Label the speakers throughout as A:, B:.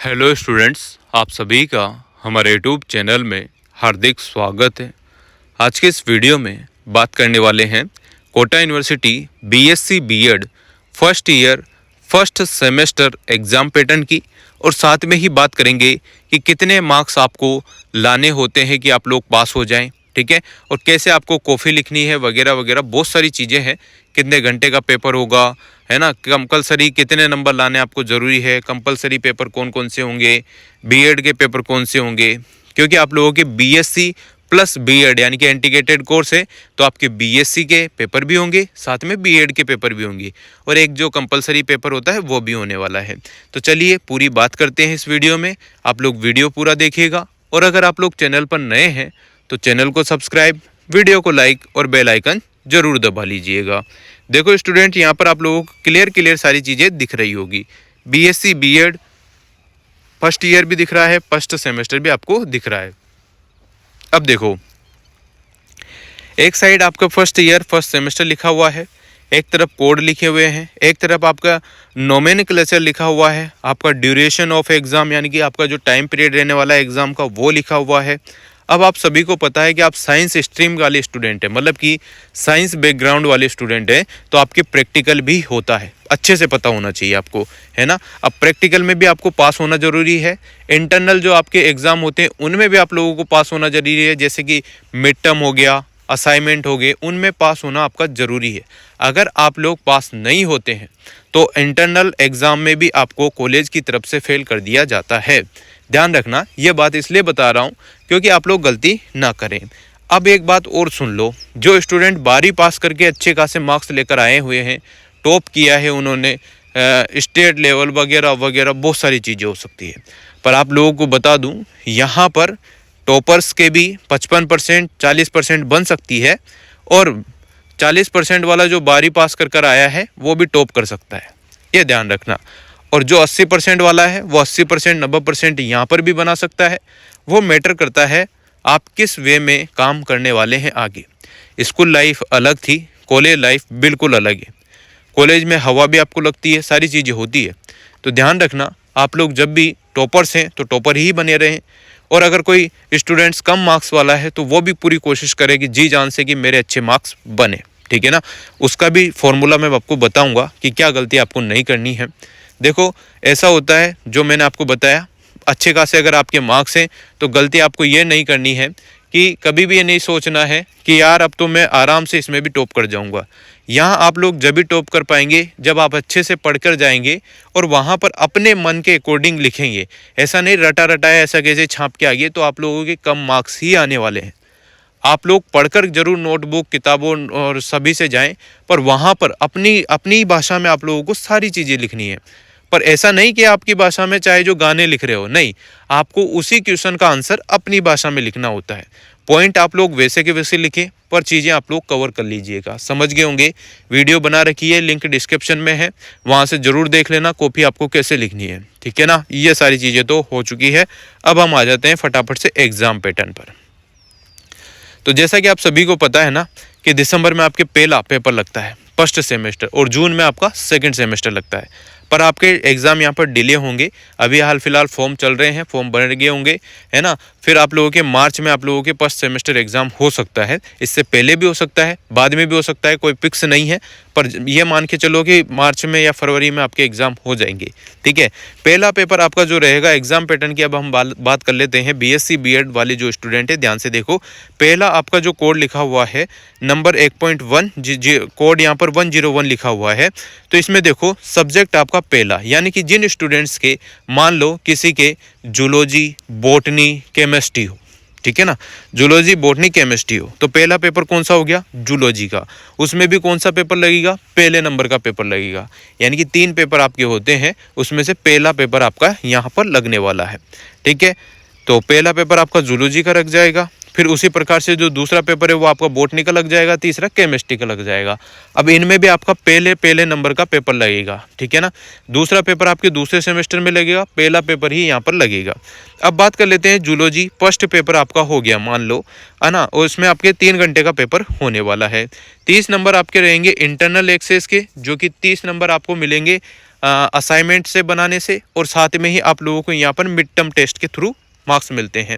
A: Hello students, आप सभी का हमारे यूट्यूब चैनल में हार्दिक स्वागत है। आज के इस वीडियो में बात करने वाले हैं Kota university BSc BEd first year first semester exam pattern की, और साथ में ही बात करेंगे कि कितने मार्क्स आपको लाने होते हैं कि आप लोग पास हो जाएं, ठीक है, और कैसे आपको कॉफ़ी लिखनी है वगैरह वगैरह बहुत सारी चीज़ें हैं। कितने घंटे का पेपर होगा, है ना, कंपलसरी कितने नंबर लाने आपको ज़रूरी है, कंपलसरी पेपर कौन कौन से होंगे, बीएड के पेपर कौन से होंगे, क्योंकि आप लोगों के बीएससी प्लस बीएड यानी कि इंटीग्रेटेड कोर्स है, तो आपके बीएससी के पेपर भी होंगे, साथ में बीएड के पेपर भी होंगे, और एक जो कंपलसरी पेपर होता है वो भी होने वाला है। तो चलिए पूरी बात करते हैं इस वीडियो में। आप लोग वीडियो पूरा देखिएगा, और अगर आप लोग चैनल पर नए हैं तो चैनल को सब्सक्राइब, वीडियो को लाइक और बेल आइकन जरूर दबा लीजिएगा। देखो स्टूडेंट, यहाँ पर आप लोगों को क्लियर सारी चीज़ें दिख रही होगी। बीएससी बीएड फर्स्ट ईयर भी दिख रहा है, फर्स्ट सेमेस्टर भी आपको दिख रहा है। अब देखो, एक साइड आपका फर्स्ट ईयर फर्स्ट सेमेस्टर लिखा हुआ है, एक तरफ कोड लिखे हुए हैं, एक तरफ आपका नोमेनक्लेचर लिखा हुआ है, आपका ड्यूरेशन ऑफ एग्ज़ाम यानी कि आपका जो टाइम पीरियड रहने वाला है एग्ज़ाम का वो लिखा हुआ है। अब आप सभी को पता है कि आप साइंस स्ट्रीम वाले स्टूडेंट हैं, मतलब कि साइंस बैकग्राउंड वाले स्टूडेंट हैं, तो आपके प्रैक्टिकल भी होता है, अच्छे से पता होना चाहिए आपको, है ना। अब प्रैक्टिकल में भी आपको पास होना ज़रूरी है। इंटरनल जो आपके एग्ज़ाम होते हैं उनमें भी आप लोगों को पास होना ज़रूरी है, जैसे कि मिड टर्म हो गया, असाइनमेंट हो गए, उनमें पास होना आपका ज़रूरी है। अगर आप लोग पास नहीं होते हैं तो इंटरनल एग्ज़ाम में भी आपको कॉलेज की तरफ से फेल कर दिया जाता है। ध्यान रखना, ये बात इसलिए बता रहा हूँ क्योंकि आप लोग गलती ना करें। अब एक बात और सुन लो, जो स्टूडेंट 12वीं पास करके अच्छे खासे मार्क्स लेकर आए हुए हैं, टॉप किया है उन्होंने, स्टेट लेवल वगैरह वगैरह बहुत सारी चीज़ें हो सकती है, पर आप लोगों को बता दूं यहाँ पर टॉपर्स के भी 55% 40% बन सकती है, और 40% वाला जो 12वीं पास कर आया है वो भी टॉप कर सकता है, ये ध्यान रखना। और जो 80% वाला है वो 80% 90% यहाँ पर भी बना सकता है। वो मैटर करता है आप किस वे में काम करने वाले हैं आगे। स्कूल लाइफ अलग थी, कॉलेज लाइफ बिल्कुल अलग है। कॉलेज में हवा भी आपको लगती है, सारी चीज़ें होती है, तो ध्यान रखना आप लोग जब भी टॉपर्स हैं तो टॉपर ही बने रहें, और अगर कोई स्टूडेंट्स कम मार्क्स वाला है तो वो भी पूरी कोशिश करे कि जी जान से कि मेरे अच्छे मार्क्स बने, ठीक है ना। उसका भी फॉर्मूला मैं आपको बताऊंगा कि क्या गलती आपको नहीं करनी है। देखो, ऐसा होता है जो मैंने आपको बताया, अच्छे खासे अगर आपके मार्क्स हैं तो गलती आपको ये नहीं करनी है कि कभी भी ये नहीं सोचना है कि यार अब तो मैं आराम से इसमें भी टॉप कर जाऊंगा। यहाँ आप लोग जब भी टॉप कर पाएंगे जब आप अच्छे से पढ़कर जाएंगे और वहाँ पर अपने मन के अकॉर्डिंग लिखेंगे। ऐसा नहीं रटा रटाया ऐसा कैसे छाप के आगे, तो आप लोगों के कम मार्क्स ही आने वाले हैं। आप लोग पढ़कर जरूर नोटबुक किताबों और सभी से जाएं, पर वहाँ पर अपनी अपनी भाषा में आप लोगों को सारी चीज़ें लिखनी है। पर ऐसा नहीं कि आपकी भाषा में चाहे जो गाने लिख रहे हो, नहीं, आपको उसी क्वेश्चन का आंसर अपनी भाषा में लिखना होता है। पॉइंट आप लोग वैसे के वैसे लिखें, पर चीज़ें आप लोग कवर कर लीजिएगा। समझ गए होंगे। वीडियो बना रखी है, लिंक डिस्क्रिप्शन में है, वहाँ से ज़रूर देख लेना कॉपी आपको कैसे लिखनी है, ठीक है ना। ये सारी चीज़ें तो हो चुकी है। अब हम आ जाते हैं फटाफट से एग्ज़ाम पैटर्न पर। तो जैसा कि आप सभी को पता है ना कि दिसंबर में आपके पहला पेपर लगता है फर्स्ट सेमेस्टर, और जून में आपका सेकंड सेमेस्टर लगता है, पर आपके एग्ज़ाम यहाँ पर डिले होंगे। अभी हाल फिलहाल फॉर्म चल रहे हैं, फॉर्म भर गए होंगे, है ना। फिर आप लोगों के मार्च में आप लोगों के फर्स्ट सेमेस्टर एग्ज़ाम हो सकता है, इससे पहले भी हो सकता है, बाद में भी हो सकता है, कोई फिक्स नहीं है, पर ये मान के चलो कि मार्च में या फरवरी में आपके एग्ज़ाम हो जाएंगे, ठीक है। पहला पेपर आपका जो रहेगा एग्ज़ाम पैटर्न की, अब हम बात कर लेते हैं बीएससी बीएड वाले जो स्टूडेंट है, ध्यान से देखो। पहला आपका जो कोड लिखा हुआ है नंबर 1.1 कोड यहाँ पर 101 लिखा हुआ है, तो इसमें देखो सब्जेक्ट आपका पहला, यानी कि जिन स्टूडेंट्स के मान लो किसी के जूलॉजी बॉटनी केमिस्ट्री हो, ठीक है ना, जूलॉजी बॉटनी केमिस्ट्री हो, तो पहला पेपर कौन सा हो गया, जूलॉजी का। उसमें भी कौन सा पेपर लगेगा, पहले नंबर का पेपर लगेगा। यानी कि 3 पेपर आपके होते हैं, उसमें से पहला पेपर आपका यहाँ पर लगने वाला है, ठीक है। तो पहला पेपर आपका जूलॉजी का लग जाएगा, फिर उसी प्रकार से जो दूसरा पेपर है वो आपका बॉटनी का लग जाएगा, तीसरा केमिस्ट्री का लग जाएगा। अब इनमें भी आपका पहले नंबर का पेपर लगेगा, ठीक है ना। दूसरा पेपर आपके दूसरे सेमेस्टर में लगेगा, पहला पेपर ही यहाँ पर लगेगा। अब बात कर लेते हैं जूलॉजी, फर्स्ट पेपर आपका हो गया मान लो, है ना, और इसमें आपके 3 घंटे का पेपर होने वाला है। 30 नंबर आपके रहेंगे इंटरनल एक्सेस के, जो कि 30 नंबर आपको मिलेंगे असाइनमेंट से बनाने से, और साथ में ही आप लोगों को यहाँ पर मिड टर्म टेस्ट के थ्रू मार्क्स मिलते हैं।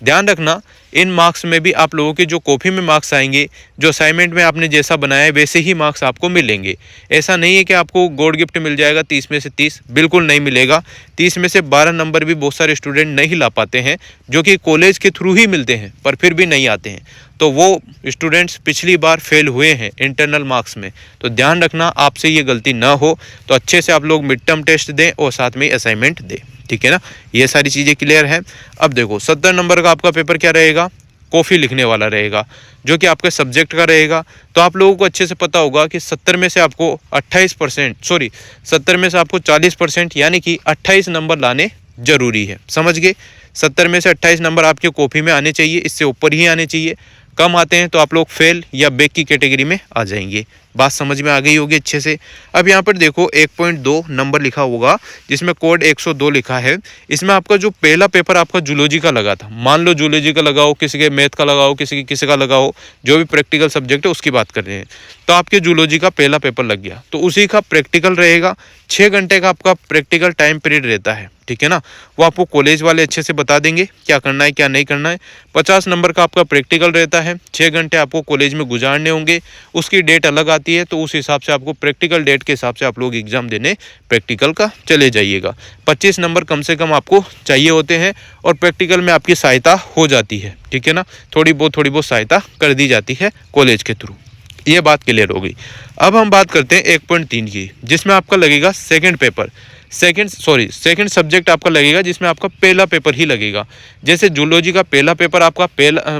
A: ध्यान रखना, इन मार्क्स में भी आप लोगों के जो कॉपी में मार्क्स आएंगे, जो असाइनमेंट में आपने जैसा बनाया है वैसे ही मार्क्स आपको मिलेंगे। ऐसा नहीं है कि आपको गोल्ड गिफ्ट मिल जाएगा 30 में से 30, बिल्कुल नहीं मिलेगा। 30 में से 12 नंबर भी बहुत सारे स्टूडेंट नहीं ला पाते हैं, जो कि कॉलेज के थ्रू ही मिलते हैं पर फिर भी नहीं आते हैं, तो वो स्टूडेंट्स पिछली बार फेल हुए हैं इंटरनल मार्क्स में। तो ध्यान रखना, आपसे ये गलती ना हो, तो अच्छे से आप लोग मिड टर्म टेस्ट दें और साथ में असाइनमेंट दें, ठीक है ना। ये सारी चीज़ें क्लियर हैं। अब देखो 70 नंबर का आपका पेपर क्या रहेगा, कॉफ़ी लिखने वाला रहेगा, जो कि आपके सब्जेक्ट का रहेगा। तो आप लोगों को अच्छे से पता होगा कि 70 में से आपको 70 में से आपको 40% यानी कि 28 नंबर लाने जरूरी है। समझ गए, 70 में से 28 नंबर आपके कॉपी में आने चाहिए, इससे ऊपर ही आने चाहिए। कम आते हैं तो आप लोग फेल या बैक की कैटेगरी में आ जाएंगे। बात समझ में आ गई होगी अच्छे से। अब यहाँ पर देखो 1.2 नंबर लिखा होगा, जिसमें कोड 102 लिखा है। इसमें आपका जो पहला पेपर आपका जूलॉजी का लगा था, मान लो जूलॉजी का लगाओ, किसी के मैथ का लगाओ, किसी का लगाओ, जो भी प्रैक्टिकल सब्जेक्ट है उसकी बात कर रहे हैं, तो आपके जूलॉजी का पहला पेपर लग गया, तो उसी का प्रैक्टिकल रहेगा। 6 घंटे का आपका प्रैक्टिकल टाइम पीरियड रहता है, ठीक है ना। वो आपको कॉलेज वाले अच्छे से बता देंगे क्या करना है क्या नहीं करना है। 50 नंबर का आपका प्रैक्टिकल रहता है, 6 घंटे आपको कॉलेज में गुजारने होंगे। उसकी डेट अलग आती है, तो उस हिसाब से आपको प्रैक्टिकल डेट के हिसाब से आप लोग एग्जाम देने प्रैक्टिकल का चले जाइएगा। 25 नंबर कम से कम आपको चाहिए होते हैं, और प्रैक्टिकल में आपकी सहायता हो जाती है, ठीक है ना। थोड़ी बहुत सहायता कर दी जाती है कॉलेज के थ्रू। ये बात क्लियर हो गई। अब हम बात करते हैं 1.3 की, जिसमें आपका लगेगा सेकंड सब्जेक्ट आपका लगेगा, जिसमें आपका पहला पेपर ही लगेगा। जैसे जूलॉजी का पहला पेपर आपका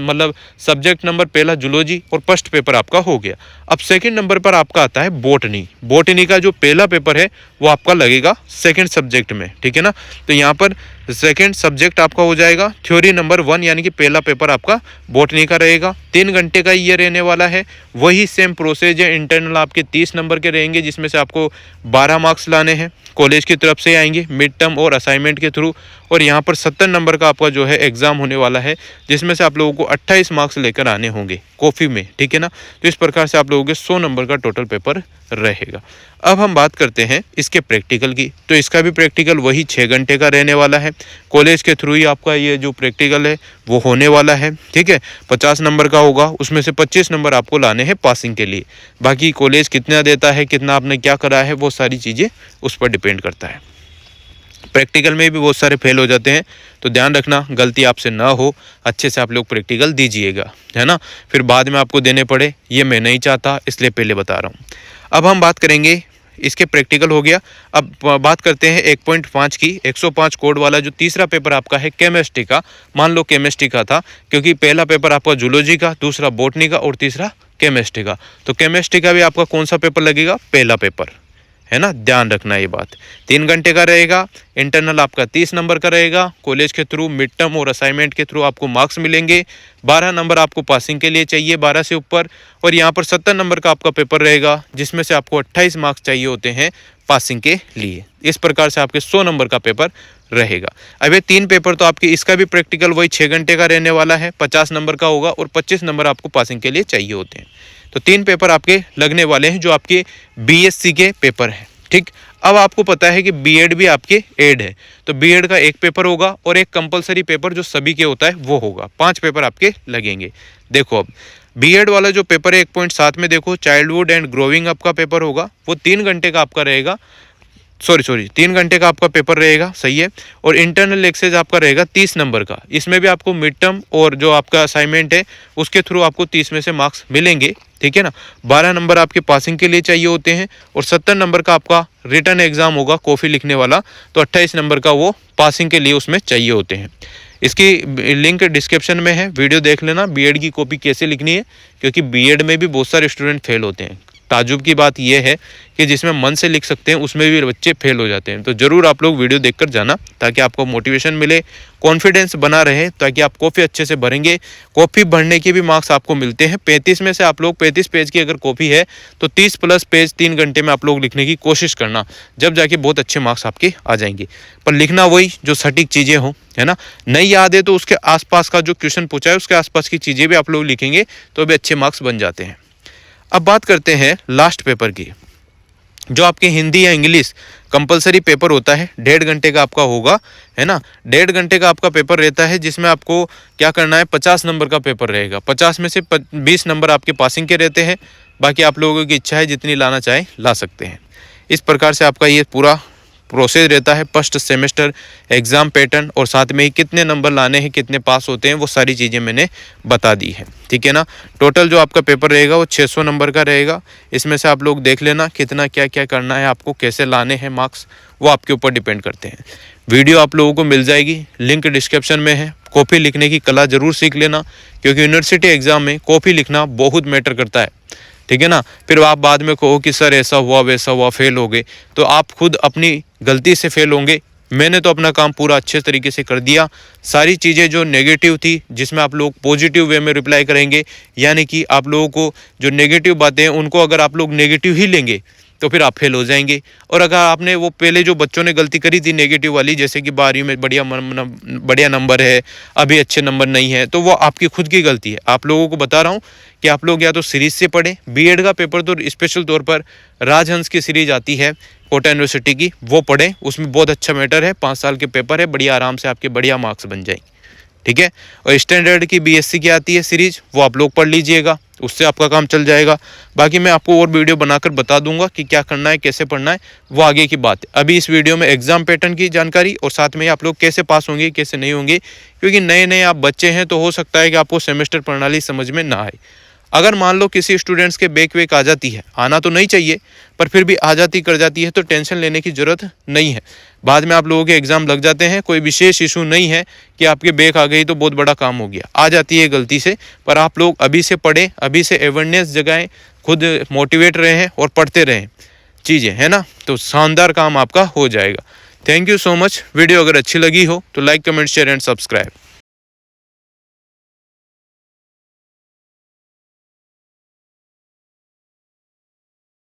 A: मतलब सब्जेक्ट नंबर पहला जूलॉजी और फर्स्ट पेपर आपका हो गया। अब सेकंड नंबर पर आपका आता है बॉटनी का जो पहला पेपर है वो आपका लगेगा सेकंड सब्जेक्ट में, ठीक है ना। तो यहाँ पर सेकंड सब्जेक्ट आपका हो जाएगा थ्योरी नंबर 1, यानी कि पहला पेपर आपका बॉटनी का रहेगा। 3 घंटे का ये रहने वाला है। वही सेम प्रोसेस है, इंटरनल आपके 30 नंबर के रहेंगे, जिसमें से आपको 12 मार्क्स लाने हैं, कॉलेज की तरफ से आएंगे मिड टर्म और असाइनमेंट के थ्रू। और यहाँ पर 70 नंबर का आपका जो है एग्जाम होने वाला है, जिसमें से आप लोगों को 28 मार्क्स लेकर आने होंगे कॉपी में, ठीक है ना। तो इस प्रकार से आप लोगों के 100 नंबर का टोटल पेपर रहेगा। अब हम बात करते हैं इसके प्रैक्टिकल की। तो इसका भी प्रैक्टिकल वही 6 घंटे का रहने वाला है। कॉलेज के थ्रू ही आपका ये जो प्रैक्टिकल है वो होने वाला है, ठीक है। 50 नंबर का होगा, उसमें से 25 नंबर आपको लाने हैं पासिंग के लिए। बाकी कॉलेज कितना देता है, कितना आपने क्या करा है, वो सारी चीज़ें उस पर डिपेंड करता है। प्रैक्टिकल में भी बहुत सारे फेल हो जाते हैं, तो ध्यान रखना गलती आपसे ना हो, अच्छे से आप लोग प्रैक्टिकल दीजिएगा, है ना। फिर बाद में आपको देने पड़े, ये मैं नहीं चाहता, इसलिए पहले बता रहा हूँ। अब हम बात करेंगे, इसके प्रैक्टिकल हो गया। अब बात करते हैं 1.5 की। 105 कोड वाला जो तीसरा पेपर आपका है केमिस्ट्री का, मान लो केमिस्ट्री का था, क्योंकि पहला पेपर आपका जूलॉजी का, दूसरा बॉटनी का और तीसरा केमिस्ट्री का। तो केमिस्ट्री का भी आपका कौन सा पेपर लगेगा, पहला पेपर, है ना। ध्यान रखना ये बात। 3 घंटे का रहेगा। इंटरनल आपका 30 नंबर का रहेगा। कॉलेज के थ्रू मिड टर्म और असाइनमेंट के थ्रू आपको मार्क्स मिलेंगे। 12 नंबर आपको पासिंग के लिए चाहिए, 12 से ऊपर। और यहाँ पर 70 नंबर का आपका पेपर रहेगा, जिसमें से आपको 28 मार्क्स चाहिए होते हैं पासिंग के लिए। इस प्रकार से आपके 100 नंबर का पेपर रहेगा। अब ये 3 पेपर तो आपके, इसका भी प्रैक्टिकल वही 6 घंटे का रहने वाला है, 50 नंबर का होगा, और 25 नंबर आपको पासिंग के लिए चाहिए होते हैं। तो 3 पेपर आपके लगने वाले हैं, जो आपके बीएससी के पेपर हैं, ठीक। अब आपको पता है कि बीएड भी आपके एड है, तो बीएड का 1 पेपर होगा और एक कंपलसरी पेपर जो सभी के होता है वो होगा। 5 पेपर आपके लगेंगे। देखो अब बीएड वाला जो पेपर है 1.7 में, देखो चाइल्डहुड एंड ग्रोइंग आपका पेपर होगा, वो 3 घंटे का आपका रहेगा। 3 घंटे का आपका पेपर रहेगा, सही है। और इंटरनल एक्सेस आपका रहेगा 30 नंबर का। इसमें भी आपको मिड टर्म और जो आपका असाइनमेंट है उसके थ्रू आपको 30 में से मार्क्स मिलेंगे, ठीक है ना। 12 नंबर आपके पासिंग के लिए चाहिए होते हैं, और 70 नंबर का आपका रिटर्न एग्जाम होगा कॉफी लिखने वाला, तो 28 नंबर का वो पासिंग के लिए उसमें चाहिए होते हैं। इसकी लिंक डिस्क्रिप्शन में है, वीडियो देख लेना बीएड की कॉपी कैसे लिखनी है, क्योंकि बीएड में भी बहुत सारे स्टूडेंट फेल होते हैं। ताजुब की बात यह है कि जिसमें मन से लिख सकते हैं उसमें भी बच्चे फेल हो जाते हैं। तो ज़रूर आप लोग वीडियो देखकर जाना, ताकि आपको मोटिवेशन मिले, कॉन्फिडेंस बना रहे, ताकि आप कॉपी अच्छे से भरेंगे। कॉपी भरने के भी मार्क्स आपको मिलते हैं। 35 में से आप लोग 35 पेज की अगर कॉपी है तो 30 प्लस पेज 3 घंटे में आप लोग लिखने की कोशिश करना, जब जाके बहुत अच्छे मार्क्स आपके आ जाएंगे। पर लिखना वही जो सटीक चीज़ें हों, है ना। नहीं याद है तो उसके आसपास का जो क्वेश्चन पूछा है उसके आसपास की चीज़ें भी आप लोग लिखेंगे तो भी अच्छे मार्क्स बन जाते हैं। अब बात करते हैं लास्ट पेपर की। जो आपके हिंदी या इंग्लिश कंपलसरी पेपर होता है 1.5 घंटे का आपका होगा, है ना। 1.5 घंटे का आपका पेपर रहता है, जिसमें आपको क्या करना है, 50 नंबर का पेपर रहेगा। 50 में से 20 नंबर आपके पासिंग के रहते हैं, बाकी आप लोगों की इच्छा है जितनी लाना चाहे ला सकते हैं। इस प्रकार से आपका ये पूरा प्रोसेस रहता है। फर्स्ट सेमेस्टर एग्ज़ाम पैटर्न और साथ में ही कितने नंबर लाने हैं, कितने पास होते हैं, वो सारी चीज़ें मैंने बता दी है, ठीक है ना। टोटल जो आपका पेपर रहेगा वो 600 नंबर का रहेगा। इसमें से आप लोग देख लेना कितना क्या क्या करना है, आपको कैसे लाने हैं मार्क्स, वो आपके ऊपर डिपेंड करते हैं। वीडियो आप लोगों को मिल जाएगी, लिंक डिस्क्रिप्शन में है। कॉपी लिखने की कला ज़रूर सीख लेना, क्योंकि यूनिवर्सिटी एग्ज़ाम में कॉपी लिखना बहुत मैटर करता है, ठीक है ना। फिर आप बाद में कहो कि सर ऐसा हुआ वैसा हुआ, फेल हो गए, तो आप खुद अपनी गलती से फेल होंगे। मैंने तो अपना काम पूरा अच्छे तरीके से कर दिया। सारी चीज़ें जो नेगेटिव थी, जिसमें आप लोग पॉजिटिव वे में रिप्लाई करेंगे, यानी कि आप लोगों को जो नेगेटिव बातें हैं उनको अगर आप लोग नेगेटिव ही लेंगे तो फिर आप फेल हो जाएंगे। और अगर आपने वो पहले जो बच्चों ने गलती करी थी नेगेटिव वाली, जैसे कि 12वीं में बढ़िया नंबर है, अभी अच्छे नंबर नहीं है, तो वो आपकी खुद की गलती है। आप लोगों को बता रहा हूँ कि आप लोग या तो सीरीज से पढ़ें। बीएड का पेपर तो स्पेशल तौर पर राजहंस की सीरीज आती है कोटा यूनिवर्सिटी की, वो पढ़ें। उसमें बहुत अच्छा मैटर है, 5 साल के पेपर है, बढ़िया आराम से आपके बढ़िया मार्क्स बन जाएंगे, ठीक है। और स्टैंडर्ड की बीएससी की आती है सीरीज, वो आप लोग पढ़ लीजिएगा, उससे आपका काम चल जाएगा। बाकी मैं आपको और वीडियो बनाकर बता दूंगा कि क्या करना है, कैसे पढ़ना है, वो आगे की बात है। अभी इस वीडियो में एग्जाम पैटर्न की जानकारी और साथ में आप लोग कैसे पास होंगे कैसे नहीं होंगे, क्योंकि नए नए आप बच्चे हैं तो हो सकता है कि आपको सेमेस्टर प्रणाली समझ में ना आए। अगर मान लो किसी स्टूडेंट्स के बैक वेक आ जाती है, आना तो नहीं चाहिए पर फिर भी आ जाती कर जाती है, तो टेंशन लेने की ज़रूरत नहीं है। बाद में आप लोगों के एग्ज़ाम लग जाते हैं, कोई विशेष इशू नहीं है कि आपके बैक आ गई तो बहुत बड़ा काम हो गया, आ जाती है गलती से। पर आप लोग अभी से पढ़ें, अभी से अवेयरनेस जगाएं, खुद मोटिवेट रहें और पढ़ते रहें चीज़ें, है ना, तो शानदार काम आपका हो जाएगा। Thank you so much. Video अगर अच्छी लगी हो तो like comment share and subscribe.